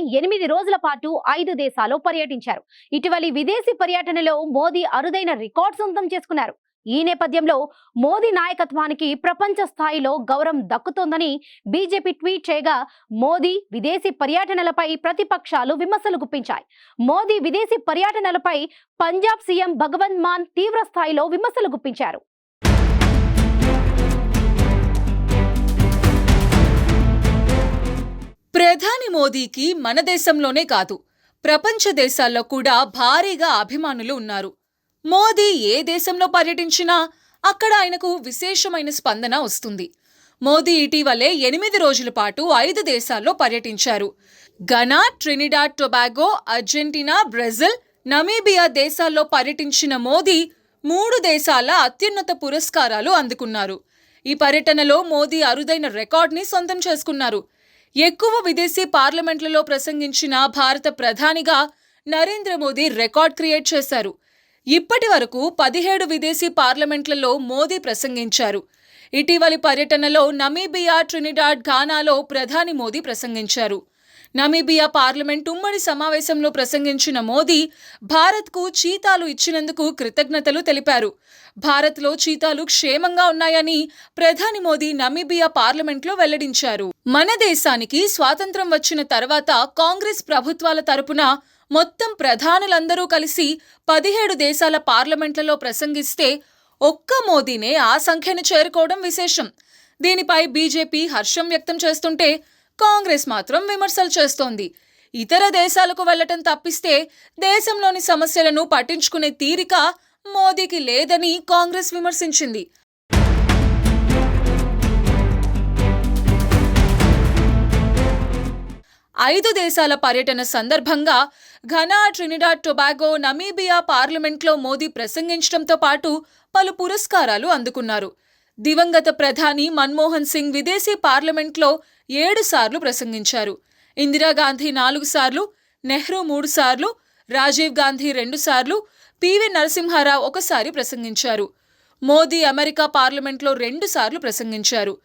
8 రోజుల పాటు 5 దేశాల్లో పర్యటించారు. ఇటీవలి విదేశీ పర్యటనలో మోదీ అరుదైన రికార్డ్ సొంతం చేసుకున్నారు. ఈ నేపథ్యంలో మోదీ నాయకత్వానికి ప్రపంచ స్థాయిలో గౌరవం దక్కుతోందని బీజేపీ ట్వీట్ చేయగా, మోదీ విదేశీ పర్యటనలపై ప్రతిపక్షాలు విమర్శలు గుప్పించాయి. మోదీ విదేశీ పర్యటనలపై పంజాబ్ సీఎం భగవంత్ మాన్ తీవ్ర స్థాయిలో విమర్శలు గుప్పించారు. ప్రధాని మోదీకి మన దేశంలోనే కాదు, ప్రపంచ దేశాల్లో కూడా భారీగా అభిమానులు ఉన్నారు. మోదీ ఏ దేశంలో పర్యటించినా అక్కడ ఆయనకు విశేషమైన స్పందన వస్తుంది. మోదీ ఇటీవలే 8 రోజుల పాటు 5 దేశాల్లో పర్యటించారు. Ghana, Trinidad Tobago, Argentina, Brazil, Namibia దేశాల్లో పర్యటించిన మోదీ 3 దేశాల అత్యున్నత పురస్కారాలు అందుకున్నారు. ఈ పర్యటనలో మోదీ అరుదైన రికార్డ్ని సొంతం చేసుకున్నారు. ఎక్కువ విదేశీ పార్లమెంట్లలో ప్రసంగించిన భారత ప్రధానిగా నరేంద్ర మోదీ రికార్డ్ క్రియేట్ చేశారు. ఇప్పటి వరకు 17 విదేశీ పార్లమెంట్లలో మోదీ ప్రసంగించారు. ఇటీవలి పర్యటనలో నమీబియా, ట్రినిడాడ్, ఘానాలో ప్రధాని మోదీ ప్రసంగించారు. నమీబియా పార్లమెంట్ ఉమ్మడి సమావేశంలో ప్రసంగించిన మోదీ భారత్కు చీతాలు ఇచ్చినందుకు కృతజ్ఞతలు తెలిపారు. భారత్లో చీతాలు క్షేమంగా ఉన్నాయని ప్రధాని మోదీ నమీబియా పార్లమెంట్లో వెల్లడించారు. మన దేశానికి స్వాతంత్ర్యం వచ్చిన తర్వాత కాంగ్రెస్ ప్రభుత్వాల తరపున మొత్తం ప్రధానులందరూ కలిసి 17 దేశాల పార్లమెంట్లలో ప్రసంగిస్తే ఒక్క మోదీనే ఆ సంఖ్యను చేరుకోవడం విశేషం. దీనిపై బీజేపీ హర్షం వ్యక్తం చేస్తుంటే కాంగ్రెస్ మాత్రం విమర్శలు చేస్తోంది. ఇతర దేశాలకు వెళ్లటం తప్పిస్తే దేశంలోని సమస్యలను పట్టించుకునే తీరిక మోదీకి లేదని కాంగ్రెస్ విమర్శించింది. ఐదు దేశాల పర్యటన సందర్భంగా ఘనా, ట్రినిడాడ్ టొబాగో, నమీబియా పార్లమెంట్లో మోదీ ప్రసంగించడంతో పాటు పలు పురస్కారాలు అందుకున్నారు. దివంగత ప్రధాని మన్మోహన్ సింగ్ విదేశీ పార్లమెంట్లో 7 సార్లు ప్రసంగించారు. ఇందిరాగాంధీ 4 సార్లు, నెహ్రూ 3 సార్లు, రాజీవ్ గాంధీ 2 సార్లు, పివి నరసింహారావు 1 సారి ప్రసంగించారు. మోదీ అమెరికా పార్లమెంట్లో 2 సార్లు ప్రసంగించారు.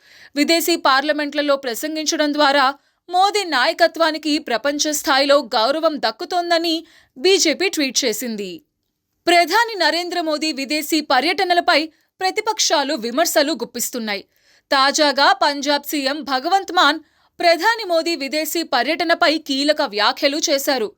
విదేశీ పార్లమెంట్లలో ప్రసంగించడం ద్వారా మోదీ నాయకత్వానికి ప్రపంచ స్థాయిలో గౌరవం దక్కుతోందని బీజేపీ ట్వీట్ చేసింది. ప్రధాని నరేంద్ర మోదీ విదేశీ పర్యటనలపై ప్రతిపక్షాలు విమర్శలు గుప్పిస్తున్నాయి. తాజాగా పంజాబ్ సీఎం భగవంత్ మాన్ ప్రధాని మోదీ విదేశీ పర్యటనపై కీలక వ్యాఖ్యలు చేశారు.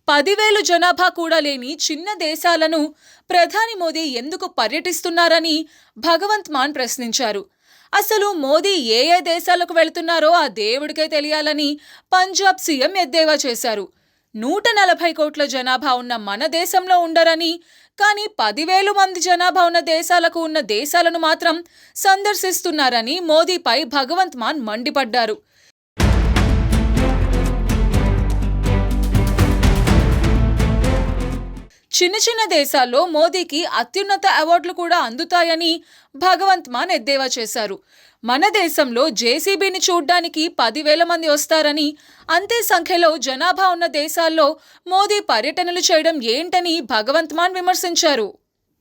10,000 జనాభా కూడా లేని చిన్న దేశాలను ప్రధాని మోదీ ఎందుకు పర్యటిస్తున్నారని భగవంత్ మాన్ ప్రశ్నించారు. అసలు మోదీ ఏ దేశాలకు వెళుతున్నారో ఆ దేవుడికే తెలియాలని పంజాబ్ సీఎం ఎద్దేవా చేశారు. 140 కోట్ల జనాభా ఉన్న మన దేశంలో ఉండరని, కానీ 10,000 మంది జనాభా ఉన్న దేశాలకు ఉన్న దేశాలను మాత్రం సందర్శిస్తున్నారని మోదీపై భగవంత్ మాన్ మండిపడ్డారు. చిన్న దేశాల్లో మోదీకి అత్యున్నత అవార్డులు కూడా అందుతాయని భగవంత్ మాన్ ఎద్దేవా చేశారు. మన దేశంలో జేసీబీని చూడ్డానికి 10,000 మంది వస్తారని, అంతే సంఖ్యలో జనాభా ఉన్న దేశాల్లో మోదీ పర్యటనలు చేయడం ఏంటని భగవంత్ మాన్ విమర్శించారు.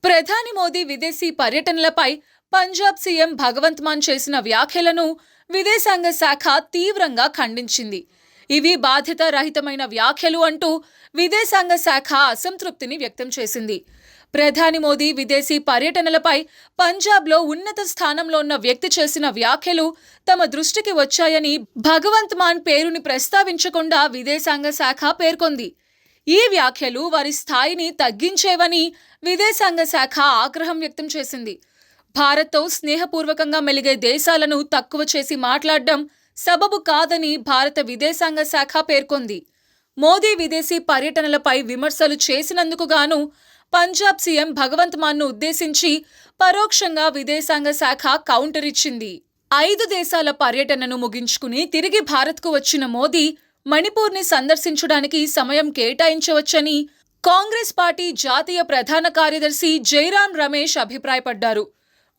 ప్రధాని మోదీ విదేశీ పర్యటనలపై పంజాబ్ సీఎం భగవంత్ మాన్ చేసిన వ్యాఖ్యలను విదేశాంగ శాఖ తీవ్రంగా ఖండించింది. ఇవి బాధ్యత రహితమైన వ్యాఖ్యలు అంటూ విదేశాంగ శాఖ అసంతృప్తిని వ్యక్తం చేసింది. ప్రధాని మోదీ విదేశీ పర్యటనలపై పంజాబ్లో ఉన్నత స్థానంలో ఉన్న వ్యక్తి చేసిన వ్యాఖ్యలు తమ దృష్టికి వచ్చాయని భగవంత్ మాన్ పేరుని ప్రస్తావించకుండా విదేశాంగ శాఖ పేర్కొంది. ఈ వ్యాఖ్యలు వారి స్థాయిని తగ్గించేవని విదేశాంగ శాఖ ఆగ్రహం వ్యక్తం చేసింది. భారత్తో స్నేహపూర్వకంగా మెలిగే దేశాలను తక్కువ చేసి మాట్లాడడం సబబు కాదని భారత విదేశాంగ శాఖ పేర్కొంది. మోదీ విదేశీ పర్యటనలపై విమర్శలు చేసినందుకు గాను పంజాబ్ సీఎం భగవంత్ మాన్ను ఉద్దేశించి పరోక్షంగా విదేశాంగ శాఖ కౌంటర్ ఇచ్చింది. 5 దేశాల పర్యటనను ముగించుకుని తిరిగి భారత్కు వచ్చిన మోదీ మణిపూర్ని సందర్శించడానికి సమయం కేటాయించవచ్చని కాంగ్రెస్ పార్టీ జాతీయ ప్రధాన కార్యదర్శి జైరాం రమేష్ అభిప్రాయపడ్డారు.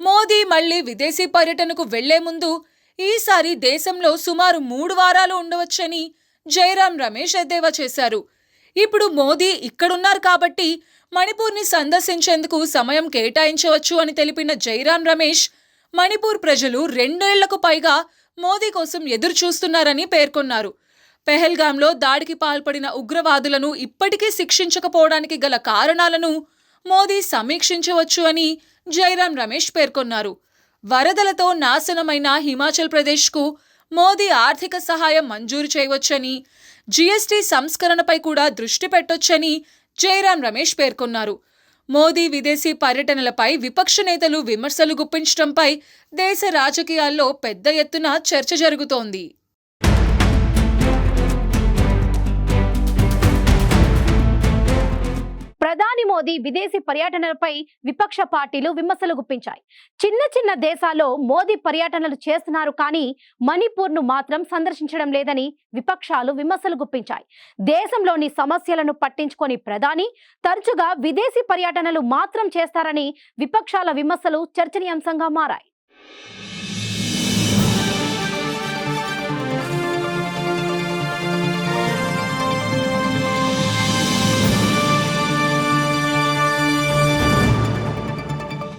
మోదీ మళ్లీ విదేశీ పర్యటనకు వెళ్లే ముందు ఈసారి దేశంలో సుమారు 3 వారాలు ఉండవచ్చని జైరాం రమేష్ ఎద్దేవా చేశారు. ఇప్పుడు మోదీ ఇక్కడున్నారు కాబట్టి మణిపూర్ని సందర్శించేందుకు సమయం కేటాయించవచ్చు అని తెలిపిన జైరాం రమేష్, మణిపూర్ ప్రజలు 2 ఏళ్లకు పైగా మోదీ కోసం ఎదురు చూస్తున్నారని పేర్కొన్నారు. పెహల్గాంలో దాడికి పాల్పడిన ఉగ్రవాదులను ఇప్పటికీ శిక్షించకపోవడానికి గల కారణాలను మోదీ సమీక్షించవచ్చు అని జైరాం రమేష్ పేర్కొన్నారు. వరదలతో నాశనమైన హిమాచల్ ప్రదేశ్కు మోదీ ఆర్థిక సహాయం మంజూరు చేయవచ్చని, జీఎస్టీ సంస్కరణపై కూడా దృష్టి పెట్టొచ్చని జైరాం రమేష్ పేర్కొన్నారు. మోదీ విదేశీ పర్యటనలపై విపక్ష నేతలు విమర్శలు గుప్పించడంపై దేశ రాజకీయాల్లో పెద్ద ఎత్తున చర్చ జరుగుతోంది. ప్రధాని మోదీ విదేశీ పర్యటనలపై విపక్ష పార్టీలు విమర్శలు గుప్పించాయి. చిన్న చిన్న దేశాల్లో మోదీ పర్యటనలు చేస్తున్నారు కానీ మణిపూర్ను మాత్రం సందర్శించడం లేదని విపక్షాలు విమర్శలు గుప్పించాయి. దేశంలోని సమస్యలను పట్టించుకొని ప్రధాని తరచుగా విదేశీ పర్యటనలు మాత్రం చేస్తారని విపక్షాల విమర్శలు చర్చనీయాంశంగా మారాయి.